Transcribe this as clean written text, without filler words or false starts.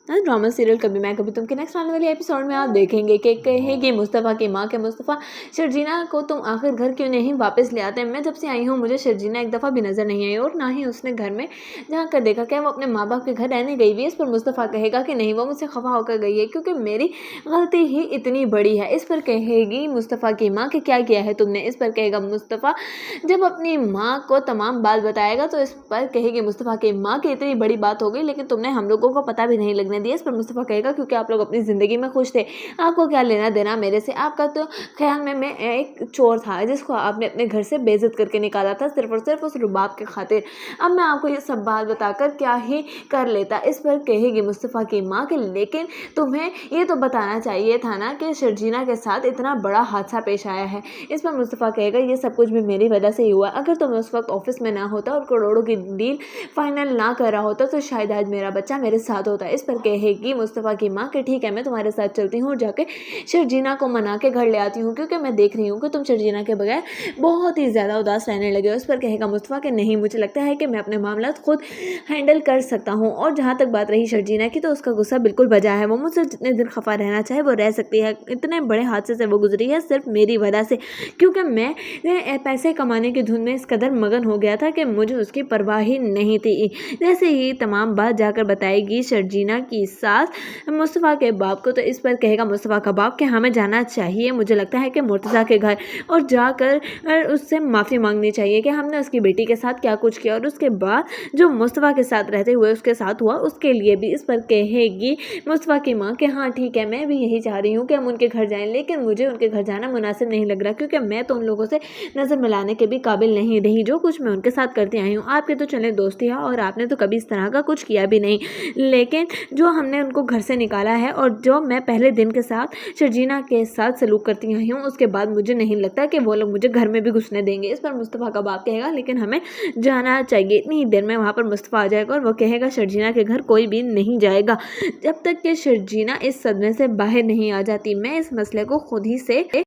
Drama serial कभी मैं कभी तुम के नेक्स्ट आने वाले एपिसोड में आप देखेंगे कि कहेगी मुस्तफ़ा की माँ के मुस्तफ़ा शर्जीना को तुम आखिर घर क्यों नहीं वापस ले आते। मैं जब से आई हूँ मुझे शर्जीना एक दफ़ा भी नज़र नहीं आई और ना ही उसने घर में जाकर देखा क्या वो अपने माँ बाप के घर रहने गई हुई है। इस पर मुस्तफ़ा कहेगा कि नहीं वो मुझसे खफा होकर गई है क्योंकि मेरी गलती ही इतनी बड़ी है। इस पर कहेगी मुस्तफ़ा की माँ कि क्या किया है तुमने। इस पर कहेगा मुस्तफ़ा जब अपनी माँ को तमाम बात बताएगा तो इस पर कहेगी मुस्तफ़ा की माँ की इतनी बड़ी बात हो गई लेकिन तुमने हम लोगों को पता भी नहीं लगने दिया। इस पर मुस्तफ़ा कहेगा क्योंकि आप लोग अपनी ज़िंदगी में खुश थे, आपको क्या लेना देना मेरे से। आपका तो ख्याल में मैं एक चोर था जिसको आपने अपने घर से बेइज्जत करके निकाला था सिर्फ और सिर्फ उस रुबाब के खातिर। अब मैं आपको ये सब बात बताकर क्या ही कर लेता। इस पर कहेगी मुस्तफ़ा की माँ कि लेकिन तुम्हें ये तो बताना चाहिए था ना कि शर्जीना के साथ इतना बड़ा हादसा पेश आया है। इस पर मुस्तफ़ा कहेगा ये सब कुछ भी मेरी वजह से ही हुआ। अगर तुम उस वक्त ऑफिस में ना होता और करोड़ों की डील फाइनल ना कर रहा होता तो शायद आज मेरा बच्चा मेरे साथ होता। इस पर कहेगी मुस्तफ़ा की माँ कि ठीक है मैं तुम्हारे साथ चलती हूँ और जाके शर्जीना को मना के घर ले आती हूँ क्योंकि मैं देख रही हूँ कि तुम शर्जीना के बगैर बहुत ही ज़्यादा उदास रहने लगे हो। इस पर कहेगा मुस्तफ़ा कि नहीं मुझे लगता है कि मैं अपने मामला खुद हैंडल कर सकता हूँ। और जहाँ तक बात रही शर्जीना की तो उसका गुस्सा बिल्कुल बजा है। वो मुझसे जितने दिन खफा रहना चाहे वो रह सकती है। इतने बड़े हादसे से वो गुजरी है सिर्फ मेरी वजह से क्योंकि मैं पैसे कमाने की धुन में इस कदर मगन हो गया था कि मुझे उसकी परवाह ही नहीं थी। जैसे ही तमाम बात जाकर बताएगी शर्जीना की सास मुस्तफ़ा के बाप को तो इस पर कहेगा मुस्तफ़ा का बाप कि हमें जाना चाहिए मुझे लगता है कि मुर्तज़ा के घर और जाकर उससे माफ़ी मांगनी चाहिए कि हमने उसकी बेटी के साथ क्या कुछ किया और उसके बाद जो मुस्तफ़ा के साथ रहते हुए उसके साथ हुआ उसके लिए भी। इस पर कहेगी मुस्तफ़ा की माँ कि हाँ ठीक है मैं भी यही चाह रही हूँ कि हम उनके घर जाएं लेकिन मुझे उनके घर जाना मुनासिब नहीं लग रहा क्योंकि मैं तो उन लोगों से नज़र मिलाने के भी काबिल नहीं रही। जो कुछ मैं उनके साथ करती आई हूँ आपके तो चले दोस्ती है और आपने तो कभी इस तरह का कुछ किया भी नहीं लेकिन जो हमने उनको घर से निकाला है और जो मैं पहले दिन के साथ शर्जीना के साथ सलूक करती आई हूँ उसके बाद मुझे नहीं लगता कि वो लोग मुझे घर में भी घुसने देंगे। इस पर मुस्तफ़ा का बाप कहेगा लेकिन हमें जाना चाहिए। इतनी ही देर में वहाँ पर मुस्तफ़ा आ जाएगा और वो कहेगा शर्जीना के घर कोई भी नहीं जाएगा जब तक कि शर्जीना इस सदमे से बाहर नहीं आ जाती। मैं इस मसले को खुद ही से